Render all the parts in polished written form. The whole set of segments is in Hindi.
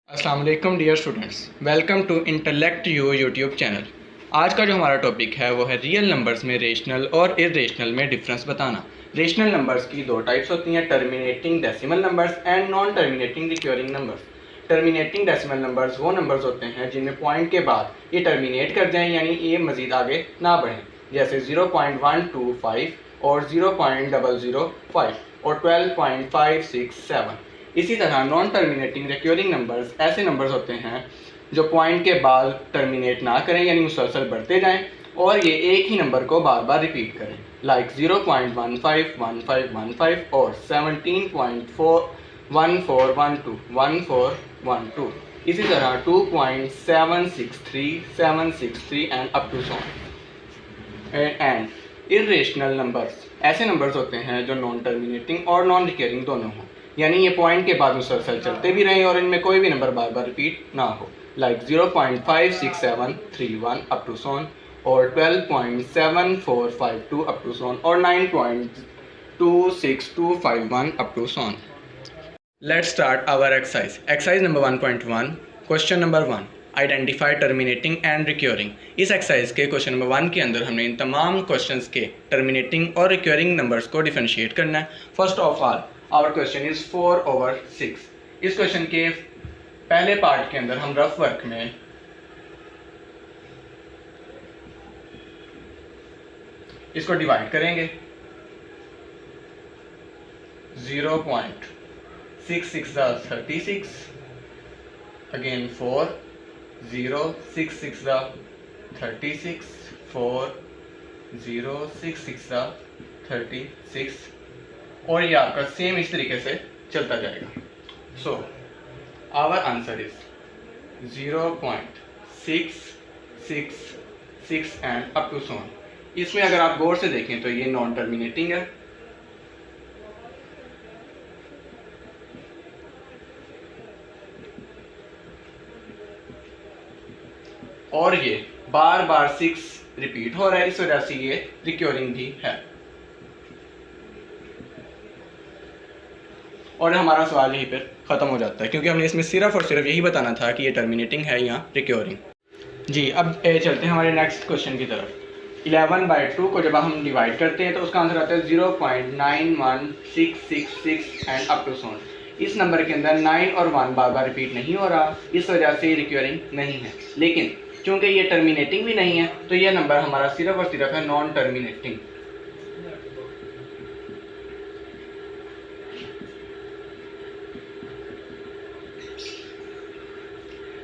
अस्सलाम वालेकुम dear students, welcome to intellect you YouTube channel. आज का जो हमारा टॉपिक है वो है रियल नंबर्स में रेशनल और इरेशनल में डिफरेंस बताना। रेशनल नंबर्स की दो टाइप्स होती हैं, terminating decimal numbers and non terminating recurring numbers. Terminating decimal numbers वो नंबर्स होते हैं जिनमें पॉइंट के बाद ये टर्मिनेट कर जाएँ, यानी ये मज़ीद आगे ना बढ़ें, जैसे 0.125 और 0.005 और 12.567। इसी तरह नॉन टर्मिनेटिंग रिक्योरिंग नंबर्स ऐसे नंबर्स होते हैं जो पॉइंट के बाद टर्मिनेट ना करें, यानी मुसलसल बढ़ते जाएं और ये एक ही नंबर को बार बार रिपीट करें, लाइक 0.151515 और 17.1412 इसी तरह 2.763 and up to so. And irrational numbers ऐसे नंबर्स होते हैं जो नॉन टर्मिनेटिंग और नॉन रिकरिंग दोनों हों, यानी ये पॉइंट के बाद मुसलसल चलते भी रहें और इनमें कोई भी नंबर बार बार रिपीट ना हो, लाइक 0.56731 अप टू सोन और 12.7452 अप टू सोन और 9.26251 up to so on. Let's start our exercise. Exercise number 1.1, question number 1, identify terminating and recurring. इस एक्सरसाइज के क्वेश्चन नंबर 1 के अंदर हमने इन तमाम क्वेश्चंस के टर्मिनेटिंग और रिक्योरिंग नंबर्स को डिफरेंशिएट करना है। First of all our question is 4/6। इस क्वेश्चन के पहले पार्ट के अंदर हम रफ वर्क में इसको डिवाइड करेंगे। 0.66 36, अगेन 4, 0 6 6 36, 4 0 6 6 36 और ये आपका सेम इस तरीके से चलता जाएगा। So our answer is 0.666 and up to so on. इसमें अगर आप गौर से देखें तो ये नॉन टर्मिनेटिंग है और ये बार बार 6 रिपीट हो रहा है, इस वजह से ये रिक्योरिंग भी है। और हमारा सवाल यहीं पर ख़त्म हो जाता है, क्योंकि हमने इसमें सिर्फ और सिर्फ यही बताना था कि ये टर्मिनेटिंग है या रिक्योरिंग। जी, अब चलते हैं हमारे नेक्स्ट क्वेश्चन की तरफ। 11/2 को जब हम डिवाइड करते हैं तो उसका आंसर आता है 0.91666 एंड अप टू सोन। इस नंबर के अंदर 9 और 1 बार बार रिपीट नहीं हो रहा, इस वजह से रिक्योरिंग नहीं है। लेकिन चूंकि ये टर्मिनेटिंग भी नहीं है तो ये नंबर हमारा सिर्फ और सिर्फ है नॉन टर्मिनेटिंग।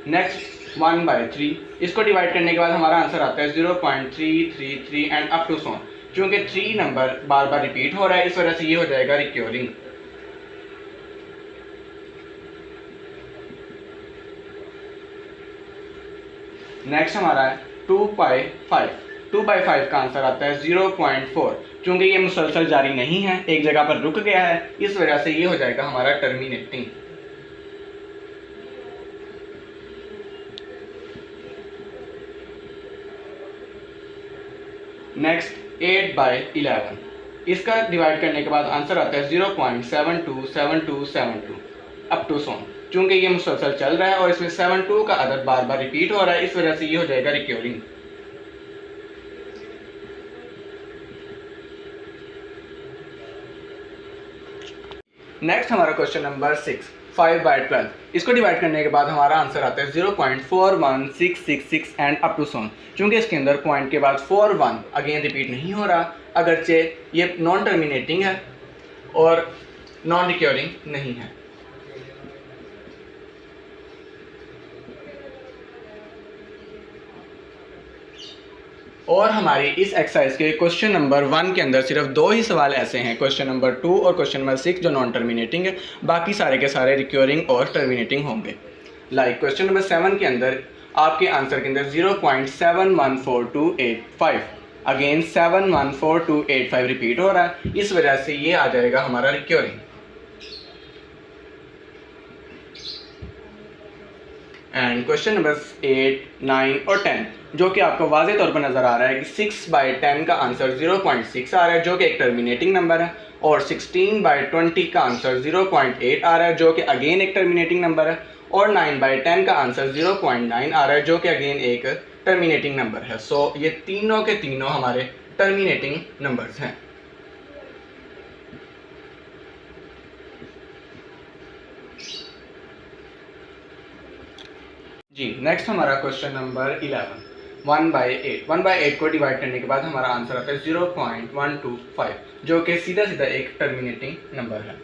नेक्स्ट 1/3, इसको डिवाइड करने के बाद हमारा आंसर आता है 0.333 एंड अप टू सोन। चूंकि 3 नंबर बार बार रिपीट हो रहा है, इस वजह से ये हो जाएगा रिक्योरिंग। नेक्स्ट हमारा है 2/5। 2/5 का आंसर आता है 0.4। चूंकि ये मुसलसल जारी नहीं है, एक जगह पर रुक गया है, इस वजह से ये हो जाएगा हमारा टर्मिनेटिंग। नेक्स्ट 8/11, इसका डिवाइड करने के बाद आंसर आता है 0.727272 अप टू सोन। चूंकि ये मुसलसल चल रहा है और इसमें 72 का अदद बार बार रिपीट हो रहा है, इस वजह से ये हो जाएगा रिक्योरिंग। नेक्स्ट हमारा क्वेश्चन नंबर 6, 5/12। इसको डिवाइड करने के बाद हमारा आंसर आता है 0.41666 एंड अप टू सोन। चूंकि इसके अंदर पॉइंट के बाद 41 अगेन रिपीट नहीं हो रहा, अगरचे ये नॉन टर्मिनेटिंग है और नॉन रिक्योरिंग नहीं है। और हमारी इस एक्सरसाइज के क्वेश्चन नंबर 1 के अंदर सिर्फ 2 ही सवाल ऐसे हैं, क्वेश्चन नंबर 2 और क्वेश्चन नंबर 6, जो नॉन टर्मिनेटिंग है। बाकी सारे के सारे रिक्योरिंग और टर्मिनेटिंग होंगे। लाइक क्वेश्चन नंबर 7 के अंदर आपके आंसर के अंदर 0.714285 अगेन 714285 रिपीट हो रहा है, इस वजह से ये आ जाएगा हमारा रिक्योरिंग। एंड क्वेश्चन नंबर 8, 9 और 10, जो कि आपको वाज़े तौर पर नज़र आ रहा है कि 6/10 का आंसर 0.6 आ रहा है, जो कि एक टर्मिनेटिंग नंबर है, और 16/20 का आंसर 0.8 आ रहा है, जो कि अगेन एक टर्मिनेटिंग नंबर है, और 9/10 का आंसर 0.9 आ रहा है, जो कि अगेन एक टर्मिनेटिंग नंबर है। सो ये तीनों के तीनों हमारे टर्मिनेटिंग नंबर्स हैं। जी, नेक्स्ट हमारा क्वेश्चन नंबर 11, 1/8। 1/8 को डिवाइड करने के बाद हमारा आंसर आता है 0.125, जो कि सीधा सीधा एक टर्मिनेटिंग नंबर है।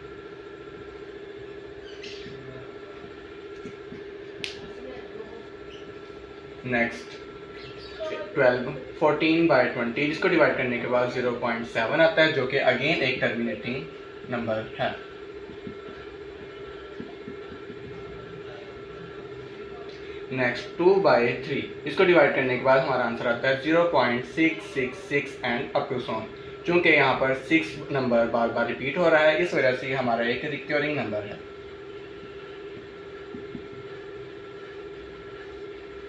नेक्स्ट 12, 14/20, जिसको डिवाइड करने के बाद 0.7 आता है, जो कि अगेन एक टर्मिनेटिंग नंबर है। नेक्स्ट 2/3, इसको डिवाइड करने के बाद हमारा आंसर आता है 0.666 and up to so on. चूँकि यहाँ पर 6 नंबर बार बार रिपीट हो रहा है, इस वजह से हमारा एक रिकरिंग नंबर है।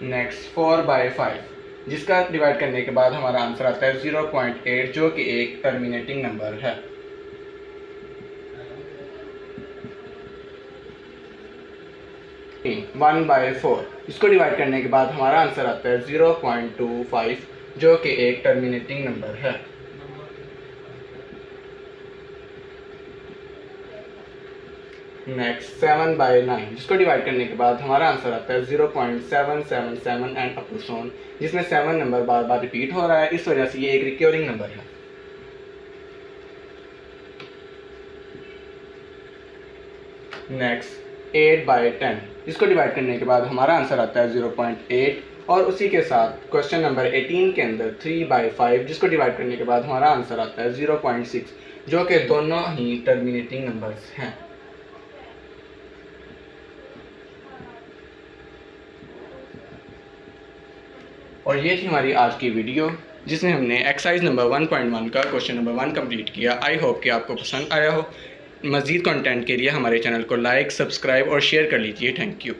नेक्स्ट 4/5, जिसका डिवाइड करने के बाद हमारा आंसर आता है 0.8, जो कि एक टर्मिनेटिंग नंबर है। Okay, 1/4, इसको डिवाइड करने के बाद हमारा आंसर आता है 0.25, जो कि एक टर्मिनेटिंग नंबर है। नेक्स्ट 7/9, जिसको डिवाइड करने के बाद हमारा आंसर आता है 0.777 and up to so on, जिसमें 7 नंबर बार बार रिपीट हो रहा है, इस वजह से ये एक रिकरिंग नंबर है। नेक्स्ट 8/10, जिसको डिवाइड करने के बाद हमारा आंसर आता है 0.8, और उसी के साथ क्वेश्चन नंबर 18 के अंदर 3/5, जिसको डिवाइड करने के बाद हमारा आंसर आता है 0.6, जो कि दोनों ही टर्मिनेटिंग नंबर्स हैं। और ये थी हमारी आज की वीडियो, जिसमें हमने एक्सरसाइज नंबर 1.1 का क्वेश्चन नंबर 1 कंप्लीट किया। आई होप कि आपको पसंद आया हो। मज़ीद कंटेंट के लिए हमारे चैनल को लाइक, सब्सक्राइब और शेयर कर लीजिए। Thank you.